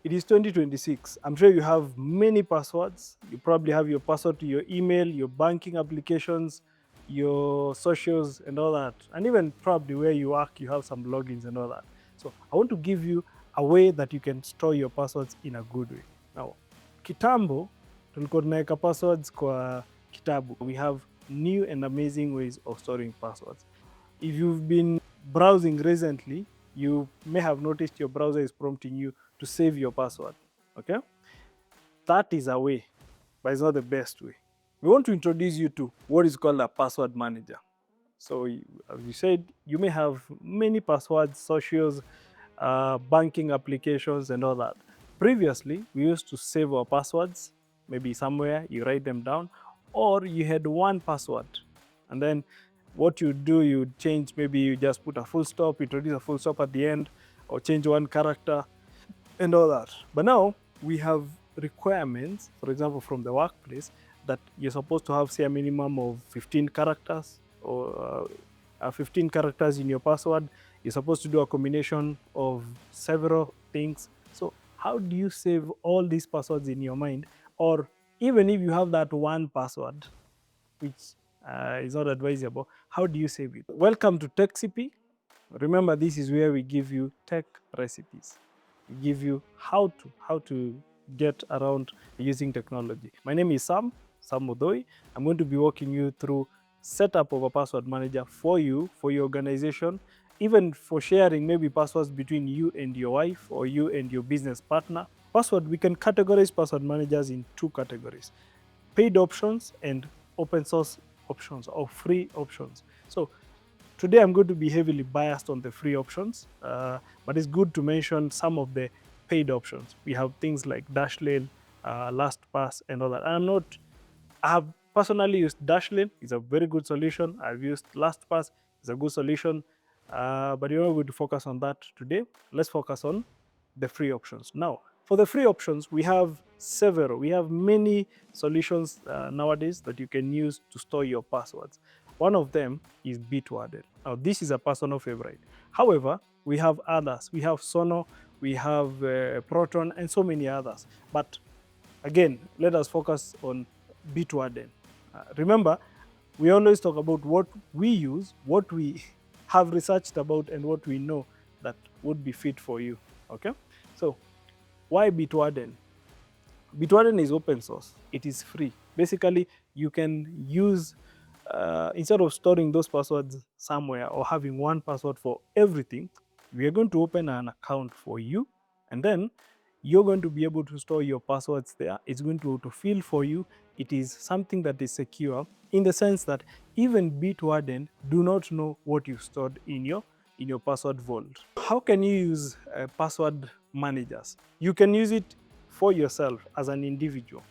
It is 2026. I'm sure you have many passwords. You probably have your password to your email, your banking applications, your socials, and all that. And even probably where you work, you have some logins and all that. So I want to give you a way that you can store your passwords in a good way. Now, kitambo, tulikuwa tunaweka passwords kwa kitabu. We have new and amazing ways of storing passwords. If you've been browsing recently, you may have noticed your browser is prompting you to save your password. Okay? That is a way, but it's not the best way. We want to introduce you to what is called a password manager. So, as you said, you may have many passwords, socials, banking applications, and all that. Previously, we used to save our passwords, maybe somewhere, you write them down, or you had one password. And then what you do, you change, maybe you just put a full stop, introduce a full stop at the end, or change one character, and all that. But now we have requirements, for example, from the workplace, that you're supposed to have, say, a minimum of 15 characters or 15 characters in your password. You're supposed to do a combination of several things. So, how do you save all these passwords in your mind? Or even if you have that one password, which is not advisable, how do you save it? Welcome to Techcipe. Remember, this is where we give you tech recipes. We give you how to get around using technology. My name is Sam Mudoi. I'm going to be walking you through setup of a password manager for you, for your organization, even for sharing maybe passwords between you and your wife or you and your business partner. Password, we can categorize password managers in two categories: paid options and open source options or free options. So today I'm going to be heavily biased on the free options, but it's good to mention some of the paid options. We have things like Dashlane, LastPass, and all that. I have personally used Dashlane. It's a very good solution. I've used LastPass. It's a good solution. But you're not going to focus on that today. Let's focus on the free options. Now, for the free options, we have several. We have many solutions nowadays that you can use to store your passwords. One of them is Bitwarden. Now, this is a personal favorite. However, we have others. We have Sono, we have Proton, and so many others. But again, let us focus on Bitwarden. Remember, we always talk about what we use, what we have researched about, and what we know that would be fit for you. Okay? So, why Bitwarden? Bitwarden is open source. It is free. Basically, you can use, instead of storing those passwords somewhere or having one password for everything, we are going to open an account for you, and then you're going to be able to store your passwords there. It's going to autofill for you. It is something that is secure in the sense that even Bitwarden do not know what you stored in your password vault. How can you use password managers? You can use it for yourself as an individual.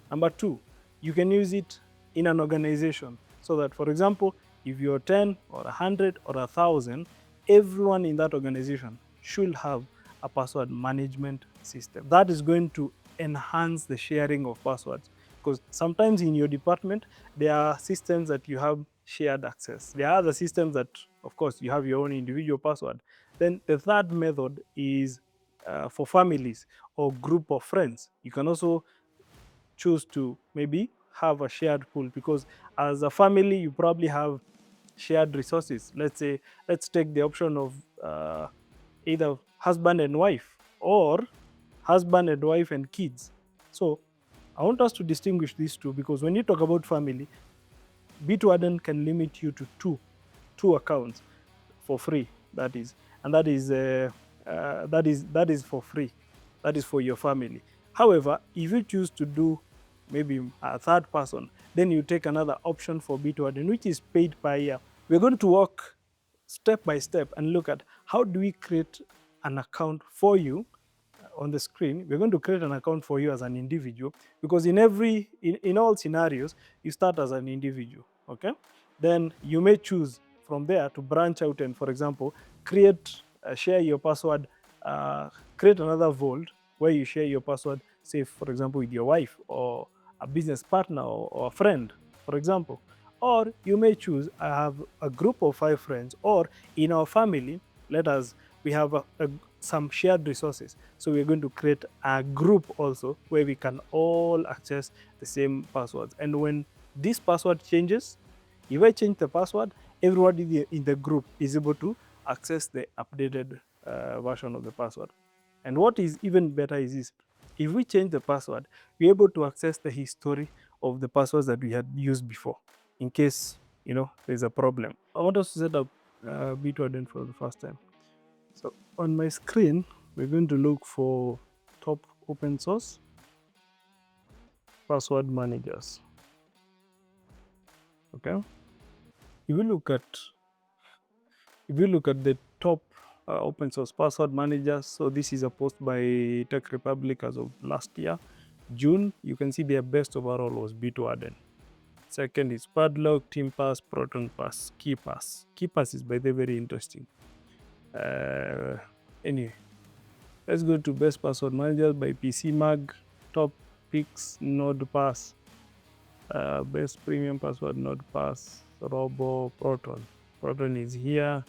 Number two, you can use it in an organization so that, for example, if you're 10 or 100 or 1,000, everyone in that organization should have a password management system. That is going to enhance the sharing of passwords, because sometimes in your department, there are systems that you have shared access. There are other systems that, of course, you have your own individual password. Then the third method is for families or group of friends. You can also choose to maybe have a shared pool, because as a family, you probably have shared resources. Let's take the option of either husband and wife or husband and wife and kids. So I want us to distinguish these two, because when you talk about family, Bitwarden can limit you to two accounts for free. That is, and that is for free. That is for your family. However, if you choose to do maybe a third person, then you take another option for Bitwarden, which is paid per year. We're going to walk step by step and look at how do we create an account for you on the screen. We're going to create an account for you as an individual, because in all scenarios, you start as an individual. Okay, then you may choose from there to branch out and, for example, share your password, create another vault where you share your password, say, for example, with your wife or a business partner or a friend, for example. Or you may choose, I have a group of 5 friends, or in our family, we have some shared resources. So we're going to create a group also where we can all access the same passwords. And when this password changes, if I change the password, everybody in the group is able to access the updated version of the password. And what is even better is this: if we change the password, we're able to access the history of the passwords that we had used before, in case there's a problem. I want us to set up Bitwarden for the first time. So on my screen, we're going to look for top open source password managers. Okay. If you look at the top open source password managers, so this is a post by Tech Republic as of last year, June. You can see their best overall was Bitwarden. Second is Padlock, TeamPass, ProtonPass, KeyPass. KeyPass is by the very interesting. Anyway, let's go to best password managers by PC Mag. Top picks: NodePass, best premium password NodePass, Robo, Proton. Proton is here.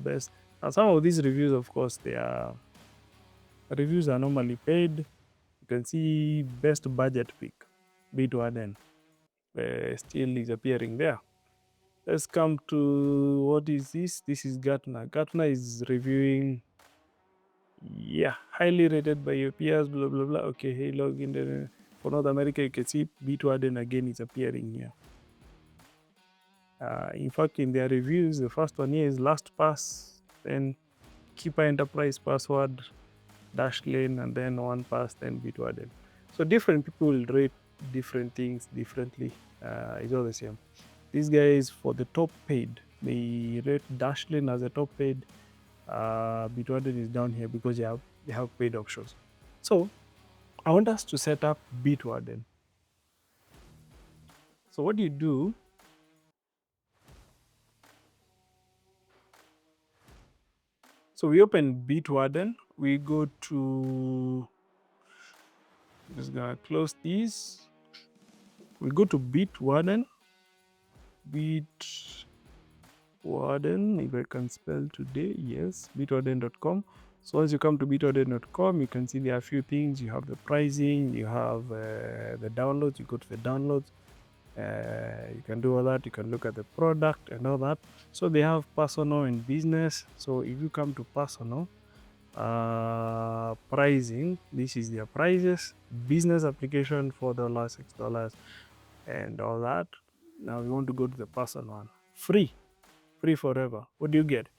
Best. Now some of these reviews, of course, reviews are normally paid. You can see best budget pick, Bitwarden, still is appearing there. Let's come to, what is this? This is Gartner. Gartner is reviewing, yeah, highly rated by your peers, blah, blah, blah. Okay, hey, log in there. For North America, you can see Bitwarden again is appearing here. In fact, in their reviews, the first one here is LastPass, then Keeper Enterprise Password, Dashlane, and then OnePass, then Bitwarden. So different people will rate different things differently. It's all the same. These guys, for the top paid, they rate Dashlane as a top paid. Bitwarden is down here because they have paid options. So I want us to set up Bitwarden. So what do you do? So we open Bitwarden. We go to, just gonna close these. We go to Bitwarden. Bitwarden, if I can spell today, yes, bitwarden.com. So once you come to bitwarden.com, you can see there are a few things. You have the pricing, you have the downloads. You go to the downloads. You can do all that. You can look at the product and all that. So they have personal and business. So if you come to personal, pricing, this is their prices. Business application, $4, $6, and all that. Now we want to go to the personal one. Free forever. What do you get?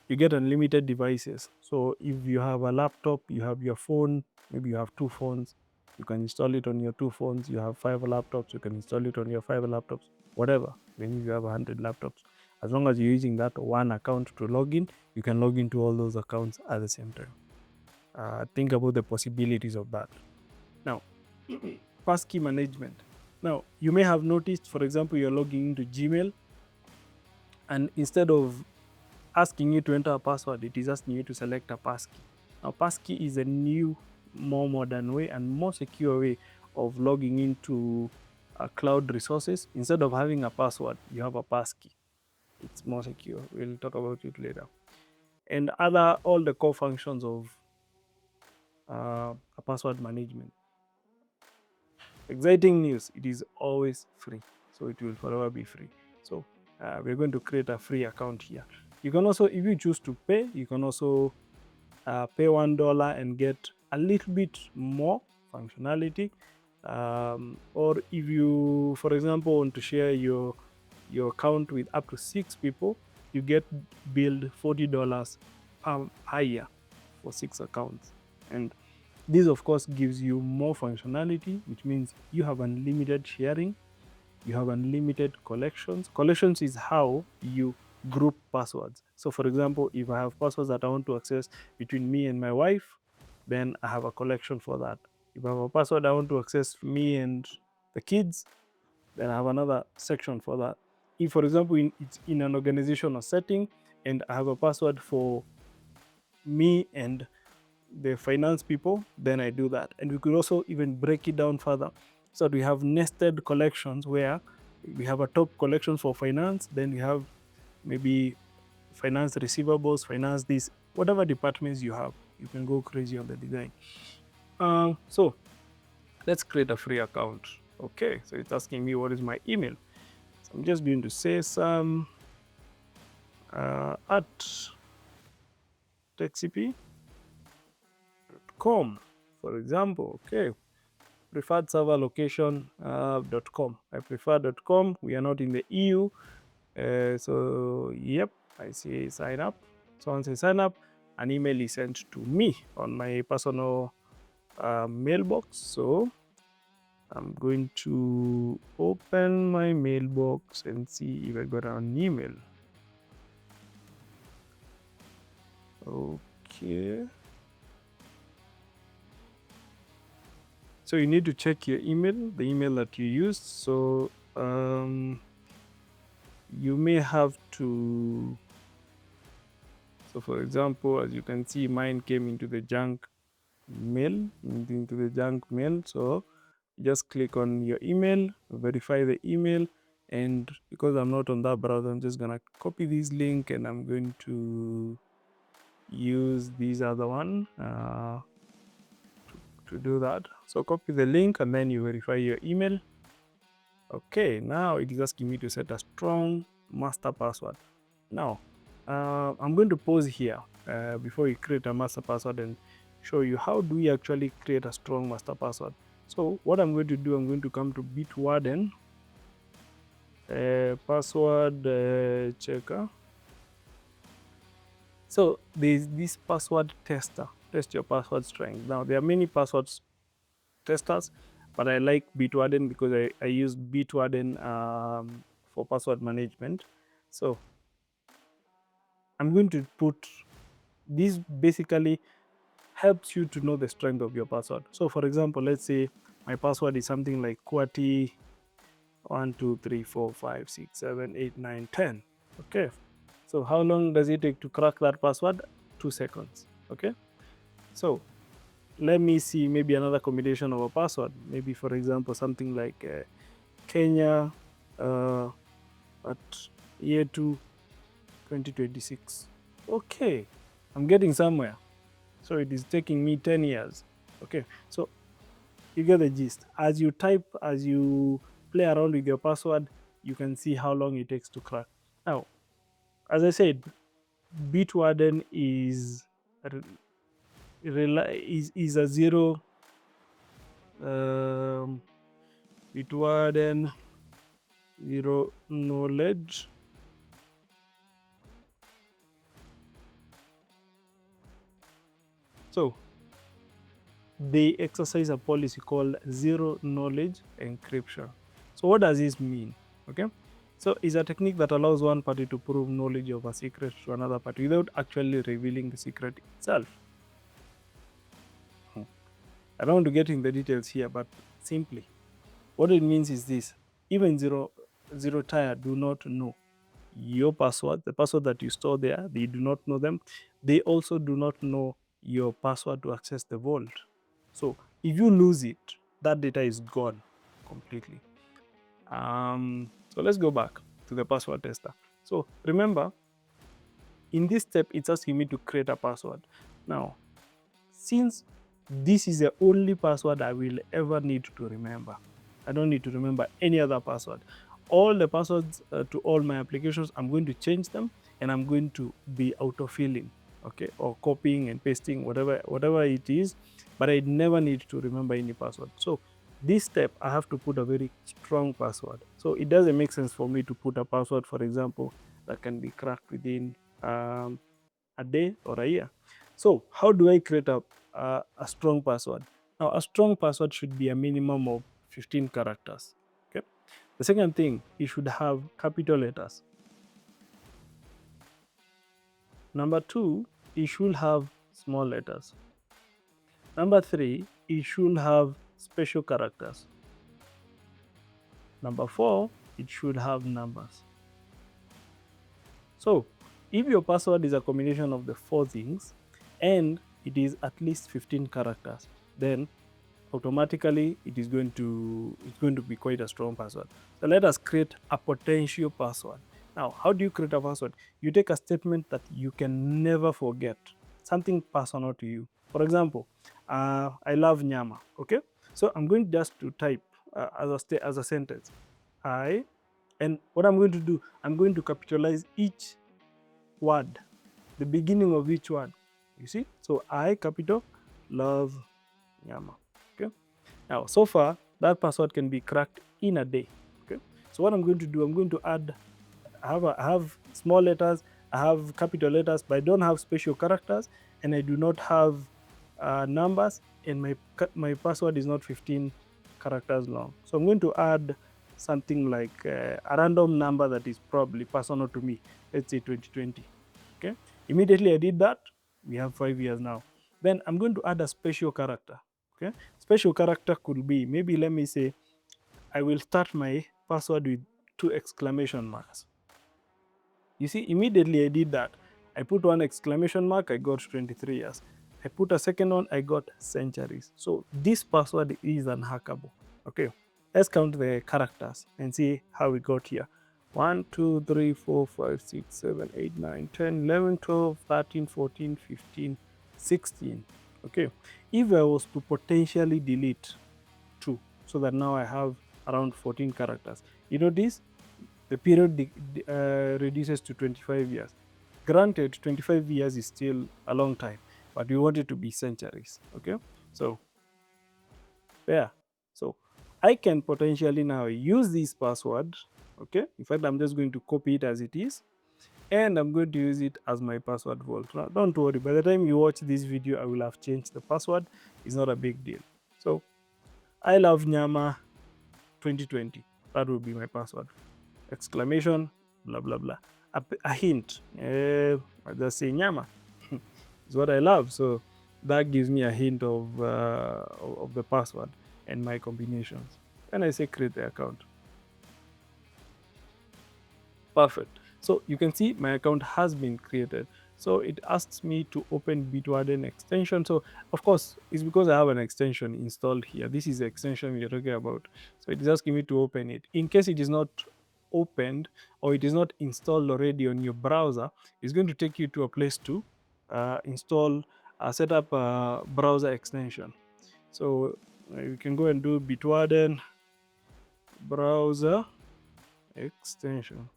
You get unlimited devices. So if you have a laptop, you have your phone, maybe you have two phones, you can install it on your two phones. You have 5 laptops, you can install it on your 5 laptops, whatever. Then if you have 100 laptops, as long as you're using that one account to log in, you can log into all those accounts at the same time. Think about the possibilities of that. Now, passkey management. Now, you may have noticed, for example, you're logging into Gmail, and instead of asking you to enter a password, it is asking you to select a passkey. Now, passkey is a new, more modern way and more secure way of logging into cloud resources. Instead of having a password, you have a passkey. It's more secure. We'll talk about it later. And all the core functions of a password management. Exciting news, it is always free. So it will forever be free. So we're going to create a free account here. You can also, if you choose to pay, you can also pay $1 and get a little bit more functionality. Or if you, for example, want to share your account with up to 6 people, you get billed $40 per year for 6 accounts. And this, of course, gives you more functionality, which means you have unlimited sharing, you have unlimited collections. Collections is how you group passwords. So for example, if I have passwords that I want to access between me and my wife, then I have a collection for that. If I have a password I want to access me and the kids, then I have another section for that. If, for example, it's in an organizational setting and I have a password for me and the finance people, then I do that. And we could also even break it down further, so that we have nested collections where we have a top collection for finance, then we have maybe finance receivables, finance this, whatever departments you have, you can go crazy on the design. So let's create a free account. Okay, so it's asking me what is my email. So I'm just going to say some at techcipe.com, for example. Okay, preferred server location .com. I prefer .com. We are not in the EU. So, yep, I see sign up. So once I sign up, an email is sent to me on my personal mailbox. So I'm going to open my mailbox and see if I got an email. Okay. So you need to check your email, the email that you used. So you may have to. So for example, as you can see, mine came into the junk mail, So just click on your email, verify the email. And because I'm not on that browser, I'm just gonna copy this link and I'm going to use this other one to do that. So copy the link and then you verify your email. Okay, now it is asking me to set a strong master password. Now, I'm going to pause here before you create a master password and show you how do we actually create a strong master password. So what I'm going to do, I'm going to come to Bitwarden, password checker. So there's this password tester, test your password strength. Now there are many passwords testers, but I like Bitwarden because I use Bitwarden for password management. So I'm going to put this basically helps you to know the strength of your password. So for example, let's say my password is something like QWERTY 1, 2, 3, 4, 5, 6, 7, 8, 9, 10. Okay. So how long does it take to crack that password? 2 seconds. Okay. So let me see maybe another combination of a password. Maybe for example, something like Kenya at year 2, 2026. Okay. I'm getting somewhere. So it is taking me 10 years. Okay. So you get the gist. As you type, as you play around with your password, you can see how long it takes to crack. Now, as I said, Bitwarden is a zero. Um, Bitwarden zero knowledge. So they exercise a policy called zero knowledge encryption. So what does this mean? Okay. So it's a technique that allows one party to prove knowledge of a secret to another party without actually revealing the secret itself. I don't want to get in the details here, but simply, what it means is this: even zero tier do not know your password, the password that you store there. They do not know them. They also do not know your password to access the vault. So if you lose it, that data is gone completely. So let's go back to the password tester. So remember, in this step, it's asking me to create a password. Now, since this is the only password I will ever need to remember, I don't need to remember any other password. All the passwords to all my applications, I'm going to change them and I'm going to be autofilling, okay, or copying and pasting, whatever it is, but I never need to remember any password. So this step, I have to put a very strong password. So it doesn't make sense for me to put a password, for example, that can be cracked within a day or a year. So how do I create a strong password? Now, a strong password should be a minimum of 15 characters. Okay. The second thing, it should have capital letters. Number 2, it should have small letters. Number 3, it should have special characters. Number 4, it should have numbers. So if your password is a combination of the 4 things and it is at least 15 characters, then automatically it's going to be quite a strong password. So let us create a potential password. Now, how do you create a password? You take a statement that you can never forget. something personal to you. For example, I love nyama. Okay, so I'm going just to type as a sentence, I, and what I'm going to do, I'm going to capitalize each word, the beginning of each word. You see, so I capital love nyama. Okay, now so far that password can be cracked in a day. Okay, so what I'm going to do, I'm going to add, I have small letters, I have capital letters, but I don't have special characters, and I do not have numbers, and my password is not 15 characters long. So I'm going to add something like a random number that is probably personal to me. Let's say 2020. Okay. Immediately I did that. We have 5 years now. Then I'm going to add a special character. Okay. Special character could be, maybe let me say, I will start my password with 2 exclamation marks. You see, immediately I did that. I put 1 exclamation mark, I got 23 years. I put a second one, I got centuries. So this password is unhackable. Okay, let's count the characters and see how we got here. 1, 2, 3, 4, 5, 6, 7, 8, 9, 10, 11, 12, 13, 14, 15, 16. Okay, if I was to potentially delete 2, so that now I have around 14 characters, you notice the period reduces to 25 years. Granted, 25 years is still a long time, but we want it to be centuries. Okay, so there. So I can potentially now use this password. Okay, in fact, I'm just going to copy it as it is, and I'm going to use it as my password vault. Now, don't worry, by the time you watch this video, I will have changed the password. It's not a big deal. So I love Nyama 2020. That will be my password. Exclamation, blah, blah, blah. A hint. I just say Nyama. It's what I love. So that gives me a hint of the password and my combinations. And I say create the account. Perfect. So you can see my account has been created. So it asks me to open Bitwarden extension. So of course, it's because I have an extension installed here. This is the extension we're talking about. So it is asking me to open it. In case it is not opened or it is not installed already on your browser, it's going to take you to a place to install, set up a browser extension. So you can go and do Bitwarden browser extension.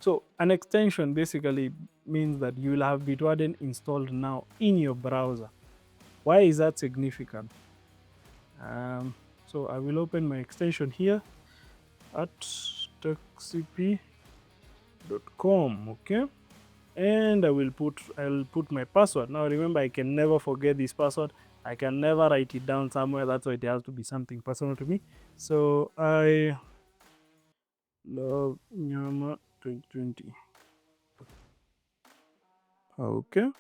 So an extension basically means that you will have Bitwarden installed now in your browser. Why is that significant? So I will open my extension here at techcipe.com, okay? And I'll put my password. Now remember, I can never forget this password. I can never write it down somewhere. That's why it has to be something personal to me. So I love Nyama 2020. Okay.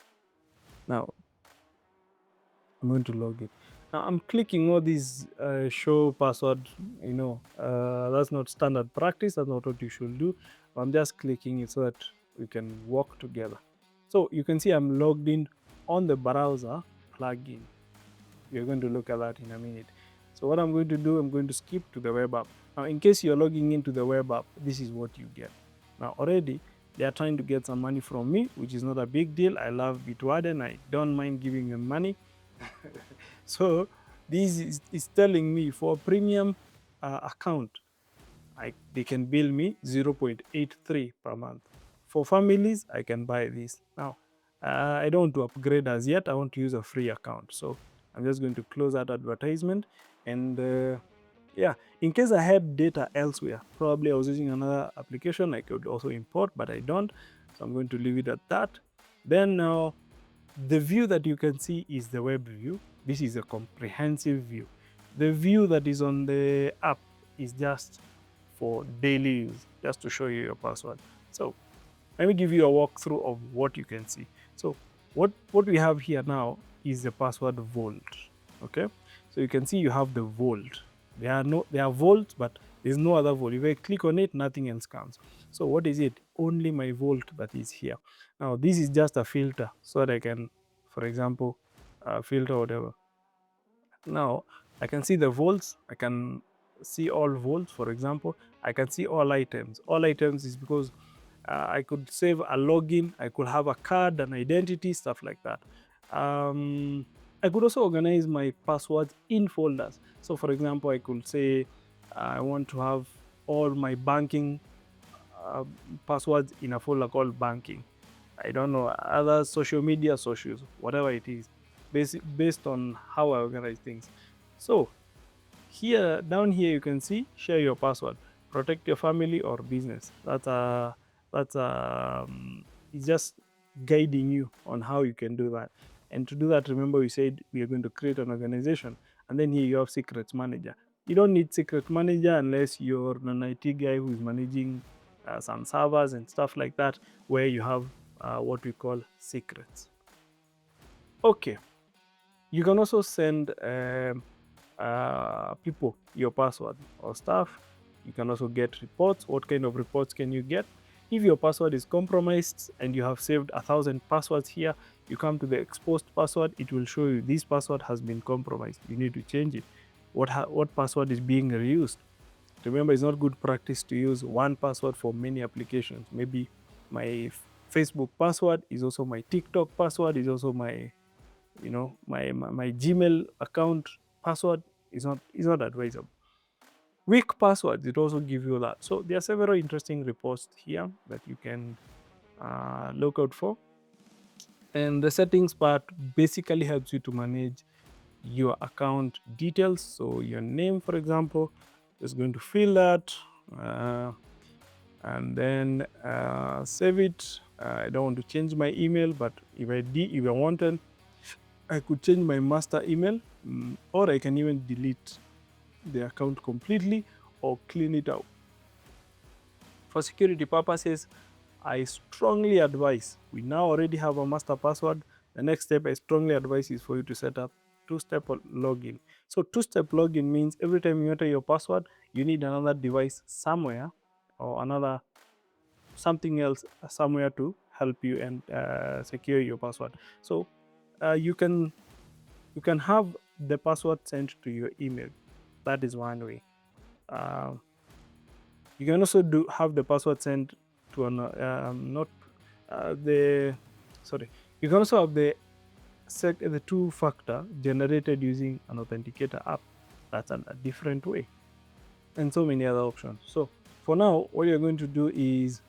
Now I'm going to log in. Now I'm clicking all these show password. That's not standard practice. That's not what you should do. I'm just clicking it so that we can work together. So you can see I'm logged in on the browser plugin. We're going to look at that in a minute. So what I'm going to do, I'm going to skip to the web app. Now, in case you're logging into the web app, this is what you get. Now, already they are trying to get some money from me, which is not a big deal. I love Bitwarden. I don't mind giving them money. So this is telling me for a premium account, they can bill me 0.83 per month. For families, I can buy this. Now, I don't want to upgrade as yet. I want to use a free account. So I'm just going to close that advertisement. And yeah, in case I had data elsewhere, probably I was using another application I could also import, but I don't. So I'm going to leave it at that. Then the view that you can see is the web view. This is a comprehensive view. The view that is on the app is just for daily use, just to show you your password. So let me give you a walkthrough of what you can see. So what we have here now is the password vault. Okay, so you can see you have the vault. There are vaults, but there's no other vault. If I click on it, nothing else comes. So what is it? Only my vault that is here. Now this is just a filter so that I can, for example, filter whatever. Now I can see the vaults. I can see all vaults. For example, I can see all items. All items is because I could save a login. I could have a card, an identity, stuff like that. Um, I could also organize my passwords in folders. So, for example, I could say I want to have all my banking uh, passwords in a folder called banking. I don't know, other social media socials, whatever it is, based on how I organize things. So here, down here, you can see share your password, protect your family or business. That's it's just guiding you on how you can do that. And to do that, remember we said we are going to create an organization, and then here you have secrets manager. You don't need secret manager unless you're an IT guy who is managing some servers and stuff like that, where you have what we call secrets. Okay, you can also send people your password or stuff. You can also get reports. What kind of reports can you get? If your password is compromised and you have saved 1,000 passwords here, you come to the exposed password, it will show you this password has been compromised. You need to change it. What password is being reused? Remember, it's not good practice to use one password for many applications. Maybe my Facebook password is also my TikTok password, is also my my Gmail account password. Is not advisable. Weak passwords, it also give you that. So there are several interesting reports here that you can look out for. And the settings part basically helps you to manage your account details. So your name, for example, is going to fill that, uh, and then save it. I don't want to change my email, but if I wanted, I could change my master email, or I can even delete the account completely or clean it out. For security purposes, I strongly advise, we now already have a master password. The next step I strongly advise is for you to set up two-step login. So two-step login means every time you enter your password, you need another device somewhere or another something else somewhere to help you and secure your password. So you can have the password sent to your email. That is one way. Uh, you can also have the password sent to an not the sorry. You can also have the two-factor generated using an authenticator app. That's a different way, and so many other options. So for now, what you're going to do is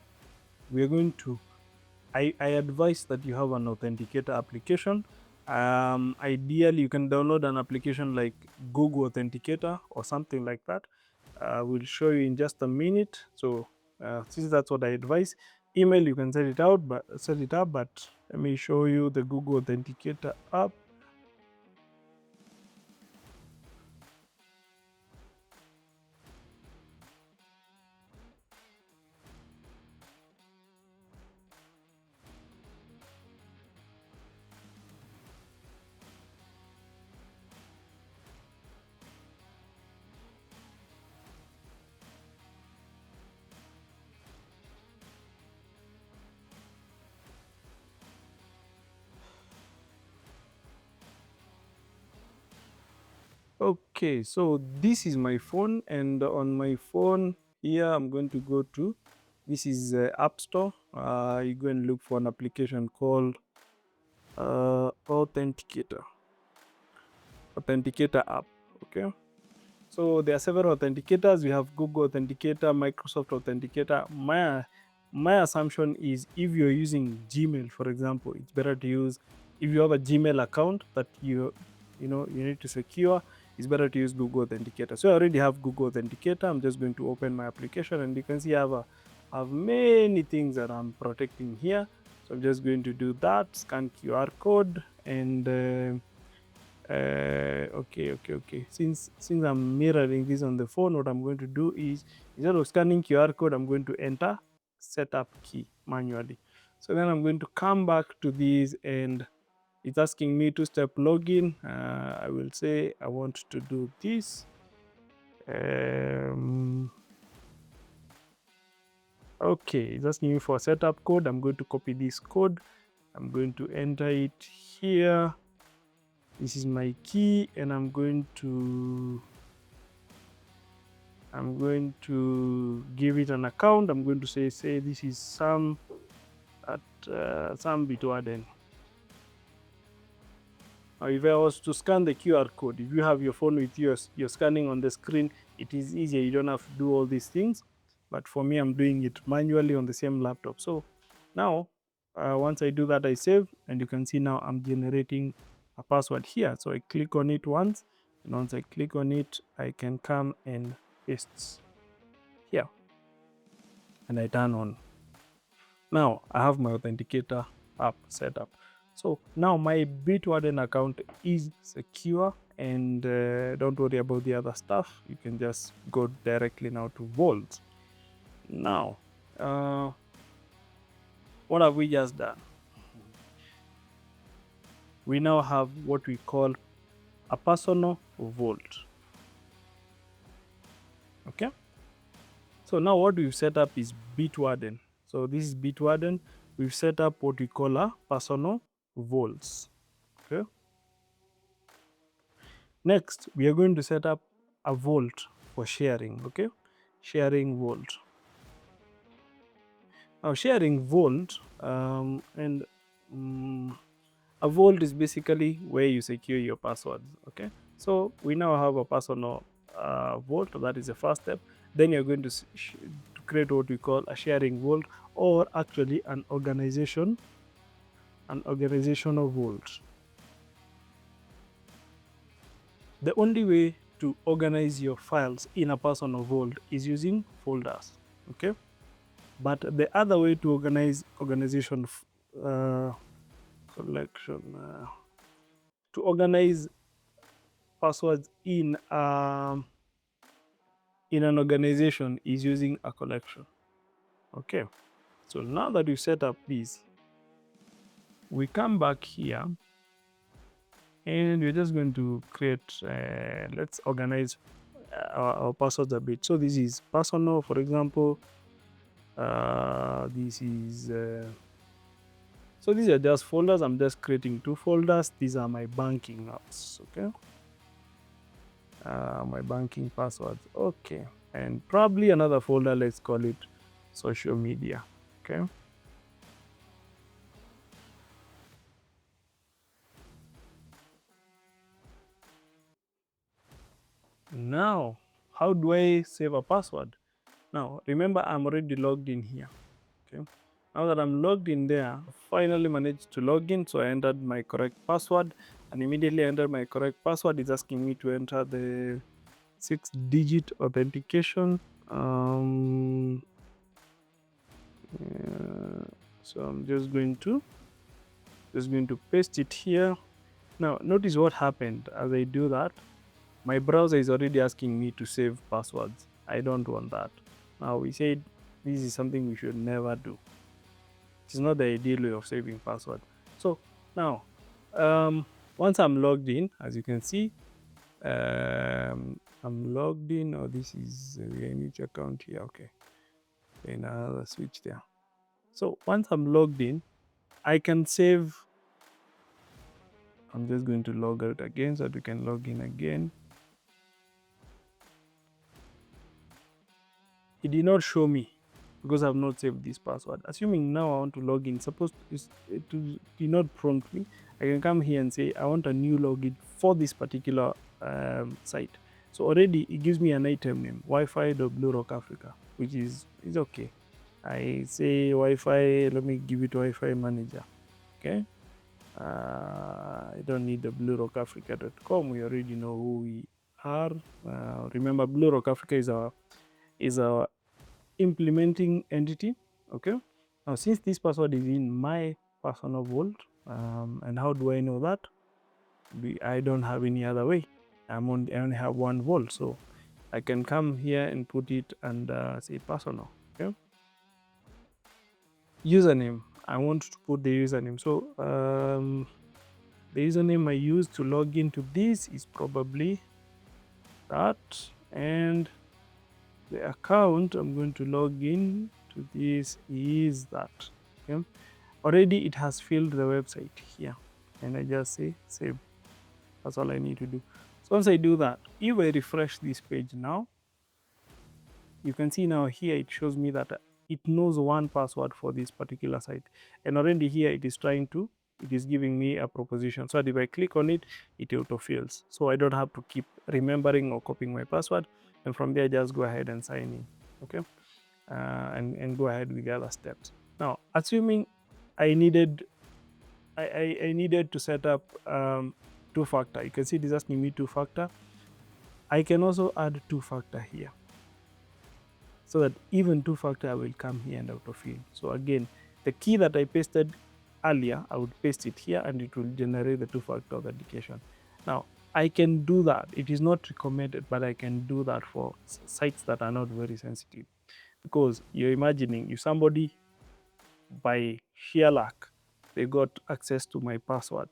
we're going to I advise that you have an authenticator application. Ideally, you can download an application like Google Authenticator or something like that. We'll show you in just a minute. So since that's what I advise, email you can set it up. But let me show you the Google Authenticator app. Okay, so this is my phone, and on my phone here, I'm going to go to this is App Store. You go and look for an application called Authenticator app. Okay, so there are several authenticators. We have Google Authenticator, Microsoft Authenticator. My assumption is if you're using Gmail, for example, it's better to use, if you have a Gmail account that you need to secure, it's better to use Google Authenticator. So I already have Google Authenticator. I'm just going to open my application, and you can see I have many things that I'm protecting here. So I'm just going to do that, scan QR code, and okay. Since I'm mirroring this on the phone, what I'm going to do is, instead of scanning QR code, I'm going to enter setup key manually. So then I'm going to come back to this, and it's asking me two-step login. I will say I want to do this. Okay, it's asking me for a setup code. I'm going to copy this code. I'm going to enter it here. This is my key, and I'm going to I'm going to give it an account. I'm going to say this is Sam at Sam Bitwarden. Now, if I was to scan the QR code, if you have your phone with you, you're scanning on the screen, it is easier. You don't have to do all these things. But for me, I'm doing it manually on the same laptop. So now, once I do that, I save, and you can see now I'm generating a password here. So I click on it once, and once I click on it, I can come and paste here, and I turn on. Now I have my authenticator app set up. So now my Bitwarden account is secure, and don't worry about the other stuff. You can just go directly now to Vault. Now, what have we just done? We now have what we call a personal vault. Okay. So now what we've set up is Bitwarden. So this is Bitwarden. We've set up what we call a personal vaults. Okay. Next, we are going to set up a vault for sharing. Okay. Sharing vault. Now, sharing vault and a vault is basically where you secure your passwords. Okay. So we now have a personal vault. That is the first step. Then you're going to create what we call a sharing vault, or actually an organizational vault. The only way to organize your files in a personal vault is using folders. Okay. But the other way to organize organization collection to organize passwords in an organization is using a collection. Okay. So now that we set up this, we come back here, and we're just going to create. Let's organize our passwords a bit. So this is personal, for example. This is so these are just folders. I'm just creating 2 folders. These are my banking apps. Okay. My banking passwords. Okay. And probably another folder, let's call it social media. Okay. Now, how do I save a password? Now, remember, I'm already logged in here. Okay. Now that I'm logged in there, I finally managed to log in. So I entered my correct password, and immediately I entered my correct password. It's asking me to enter the 6-digit authentication. So I'm just going to paste it here. Now, notice what happened as I do that. My browser is already asking me to save passwords. I don't want that. Now, we said this is something we should never do. It's not the ideal way of saving password. So now, once I'm logged in, as you can see, I'm logged in. Oh, this is a Lineage account here. Okay, then I'll switch there. So once I'm logged in, I can save. I'm just going to log out again so that we can log in again. It did not show me because I've not saved this password. Assuming now I want to log in, suppose it did not prompt me. I can come here and say I want a new login for this particular site. So already it gives me an item name, Wi-Fi.BlueRock Africa, which is okay. I say Wi-Fi. Let me give it Wi-Fi manager. Okay. I don't need the bluerockafrica.com. We already know who we are. Remember, Blue Rock Africa is our implementing entity. Okay. Now, since this password is in my personal vault, and how do I know that? I don't have any other way. I only have one vault, so I can come here and put it and say personal. Okay. Username. I want to put the username. So the username I use to log into this is probably that, and the account I'm going to log in to this is that. Okay. Already it has filled the website here, and I just say save. That's all I need to do. So once I do that, if I refresh this page now, you can see now here it shows me that it knows one password for this particular site, and already here it is giving me a proposition, so that if I click on it, it autofills, so I don't have to keep remembering or copying my password. And from there, just go ahead and sign in. Okay, and go ahead with the other steps. Now, assuming I needed to set up two-factor. You can see it is asking me two-factor. I can also add two-factor here, so that even two-factor will come here and autofill. So again, the key that I pasted earlier, I would paste it here and it will generate the two-factor authentication. Now, I can do that. It is not recommended, but I can do that for sites that are not very sensitive. Because you're imagining if somebody, by sheer luck, they got access to my password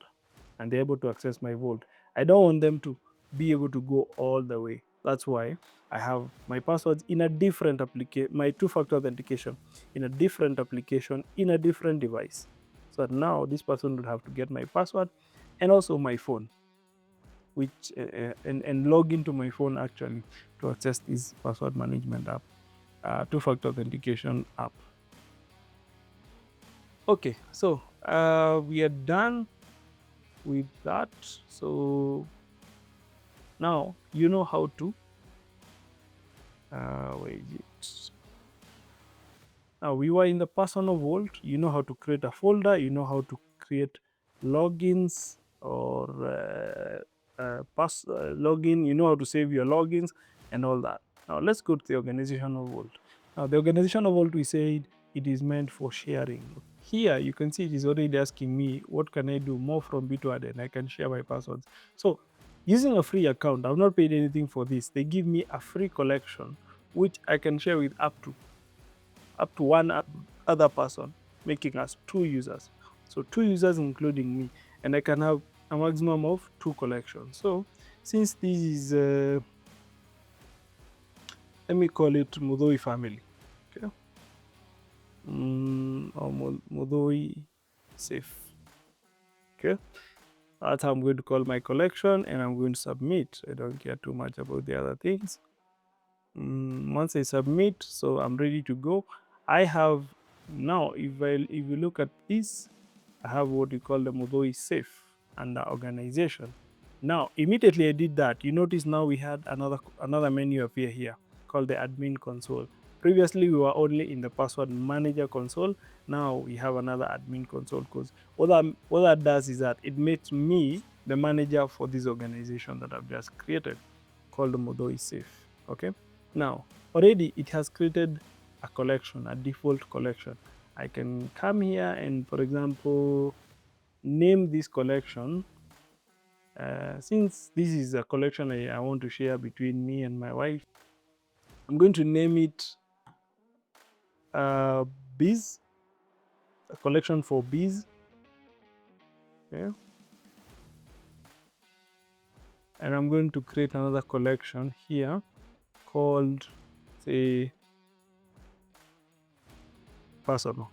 and they're able to access my vault, I don't want them to be able to go all the way. That's why I have my passwords in a different application, my two-factor authentication in a different application in a different device. So that now this person would have to get my password and also my phone, which and log into my phone actually to access this password management app, two-factor authentication app. Okay, so we are done with that. So now you know how to wait. Now we were in the personal vault. You know how to create a folder. You know how to create logins or login. You know how to save your logins and all that. Now let's go to the organizational vault. Now the organizational vault, we said it is meant for sharing. Here you can see it is already asking me what can I do more from Bitwarden. I can share my passwords. So using a free account, I've not paid anything for this. They give me a free collection which I can share with up to one other person, making us 2 users. So 2 users including me, and I can have a maximum of 2 collections. So since this is, let me call it Mudoi family, okay, or Mudoi safe, okay. That's how I'm going to call my collection, and I'm going to submit. I don't care too much about the other things. Once I submit, so I'm ready to go. I have now, if you look at this, I have what we call the Mudoi safe under organization. Now, immediately I did that, you notice now we had another menu appear here called the admin console. Previously, we were only in the password manager console. Now we have another admin console, because what that does is that it makes me the manager for this organization that I've just created called the Mudoi safe. Okay. Now, already it has created a collection, a default collection. I can come here and, for example, name this collection. Since this is a collection I want to share between me and my wife, I'm going to name it bees, a collection for bees. Okay. And I'm going to create another collection here called, say, personal.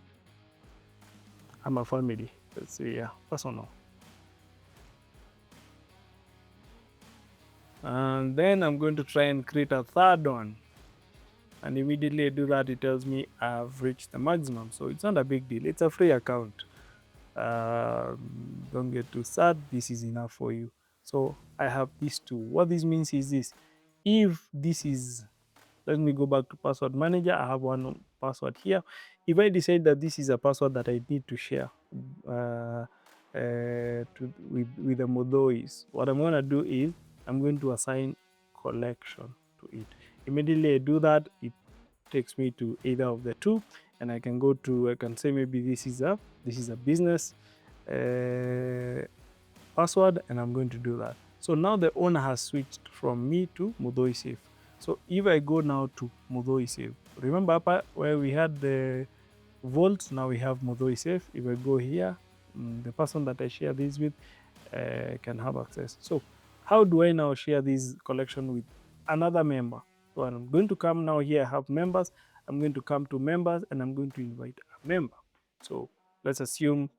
I'm a family. Let's say, yeah, personal. And then I'm going to try and create a third one. And immediately I do that, it tells me I've reached the maximum. So it's not a big deal. It's a free account. Don't get too sad. This is enough for you. So I have these two. What this means is this. If this is, let me go back to password manager. I have one password here. If I decide that this is a password that I need to share with the Modois, what I'm going to do is I'm going to assign collection to it. Immediately I do that, it takes me to either of the two, and I can go to, I can say maybe this is a business password, and I'm going to do that. So now the owner has switched from me to Mudoi Safe. So if I go now to Mudoi Safe, remember up where we had the vault, now we have Mudoi Safe. If I go here, the person that I share this with can have access. So how do I now share this collection with another member? So I'm going to come now here, I have members. I'm going to come to members and I'm going to invite a member. So let's assume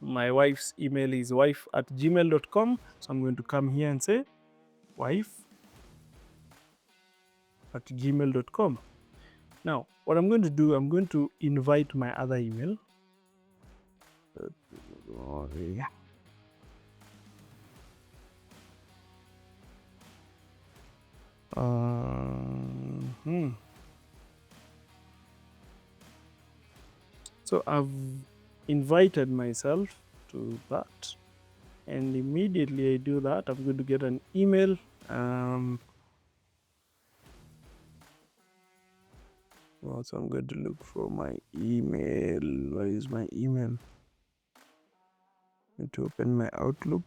my wife's email is wife@gmail.com. So I'm going to come here and say wife at gmail.com. Now, what I'm going to do, I'm going to invite my other email. So I've invited myself to that, and immediately I do that, I'm going to get an email. So I'm going to look for my email. Where is my email? I'm going to open my Outlook,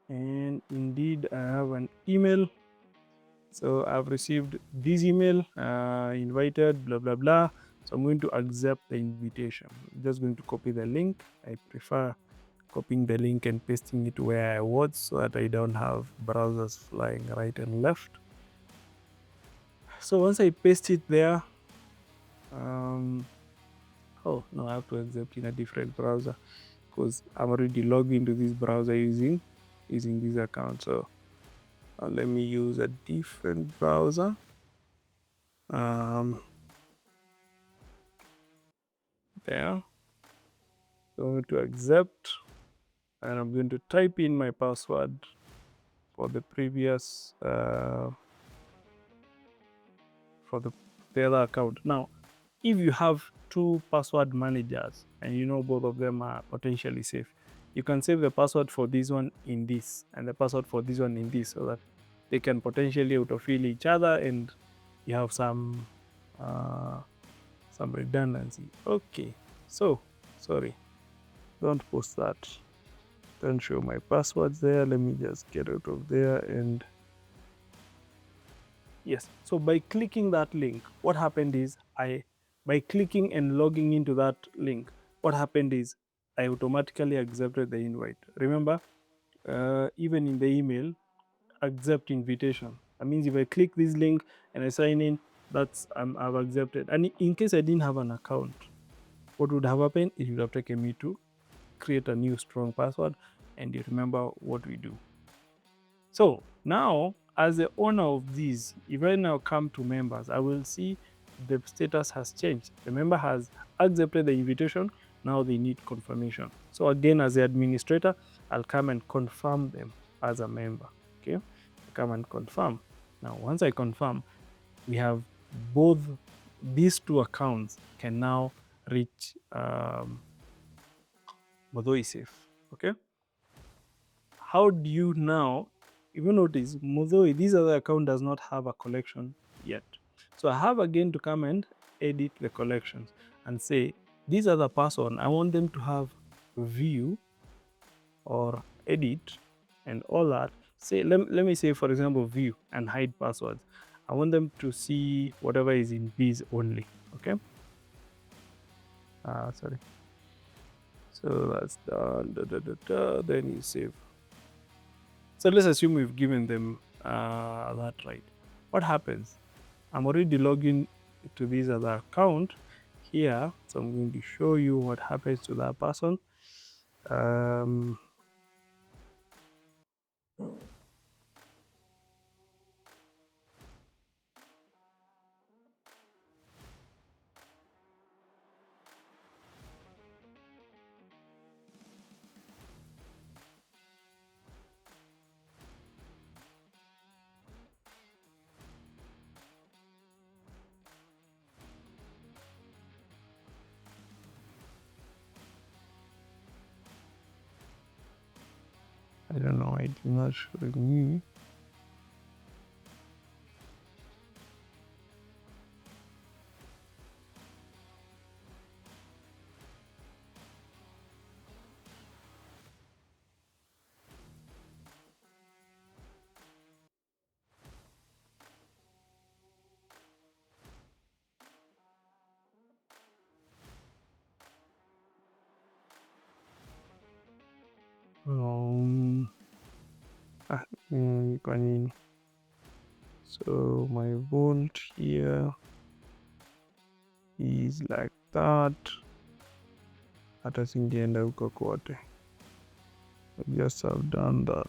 and indeed I have an email. So I've received this email, invited, blah blah blah. So I'm going to accept the invitation. I'm just going to copy the link. I prefer copying the link and pasting it where I was so that I don't have browsers flying right and left. So once I paste it there, oh no, I have to accept in a different browser because I'm already logged into this browser using this account. So let me use a different browser. There. So I'm going to accept, and I'm going to type in my password for the previous for the other account. Now, if you have two password managers and you know both of them are potentially safe, you can save the password for this one in this and the password for this one in this, so that they can potentially autofill each other and you have some redundancy. Okay, so sorry, don't post that. Don't show my passwords there. Let me just get out of there. And yes, so by clicking that link, what happened is by clicking and logging into that link, what happened is I automatically accepted the invite. Remember, even in the email, accept invitation. That means if I click this link and I sign in, that's I've accepted. And in case I didn't have an account, what would have happened? It would have taken me to create a new strong password, and you remember what we do. So now, as the owner of these, if I now come to members, I will see the status has changed. The member has accepted the invitation. Now they need confirmation. So again, as the administrator, I'll come and confirm them as a member. Okay, I come and confirm. Now, once I confirm, we have both these two accounts can now reach Modoi Safe. Okay. How do you now, even notice Modoi, this other account does not have a collection yet. So I have again to come and edit the collections and say, this other person, I want them to have view or edit and all that. Say, let me say, for example, view and hide passwords. I want them to see whatever is in bees only. Okay. Sorry. So that's done. Then you save. So let's assume we've given them that right. What happens? I'm already logging to this other account here. So I'm going to show you what happens to that person. I don't know, it's not showing me. So my vault here is like that. Hata singeenda huko kote. I just have done that.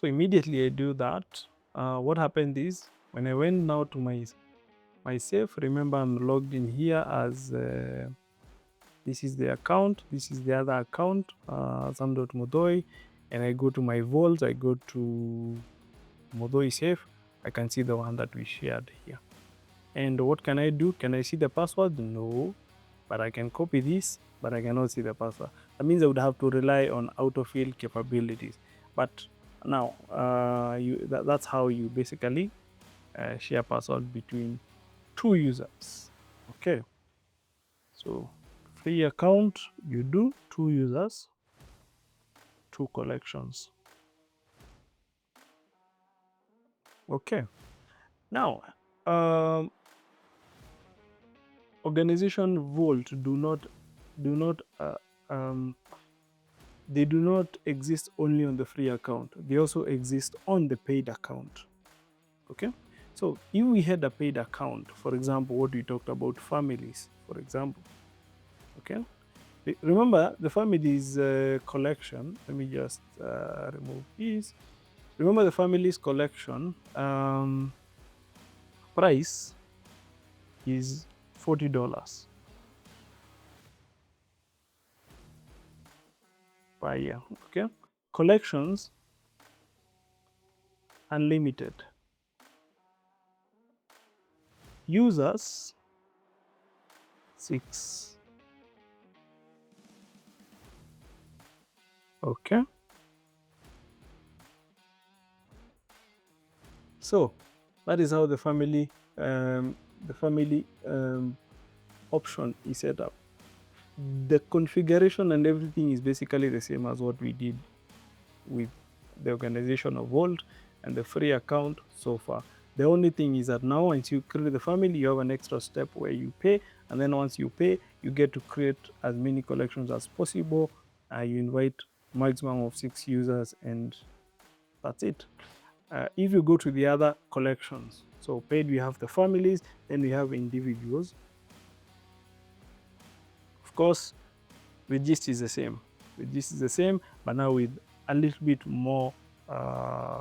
So immediately I do that. What happened is when I went now to my safe, remember I'm logged in here as this is the account, this is the other account, sam.modoi, and I go to my vault, I go to Modoi safe, I can see the one that we shared here. And what can I do? Can I see the password? No, but I can copy this, but I cannot see the password. That means I would have to rely on autofill capabilities. But now, that's how you basically share password between two users. Okay, so free account, you do two users, two collections. Okay, now organization vault do not um, they do not exist only on the free account. They also exist on the paid account. Okay, so if we had a paid account, for example, what we talked about families, for example. Okay, remember the families collection. Let me just remove this. Remember the families collection price is $40 per year. Okay, collections unlimited, users 6. Okay, so that is how the family option is set up. The configuration and everything is basically the same as what we did with the organization of Vault and the free account so far. The only thing is that now once you create the family, you have an extra step where you pay, and then once you pay, you get to create as many collections as possible. You invite maximum of 6 users, and that's it. If you go to the other collections, so paid, we have the families, then we have individuals. Of course, the gist is the same. The gist is the same, but now with a little bit more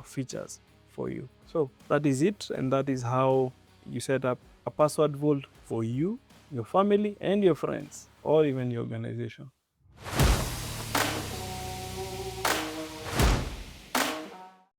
features for you. So that is it, and that is how you set up a password vault for you, your family, and your friends, or even your organization.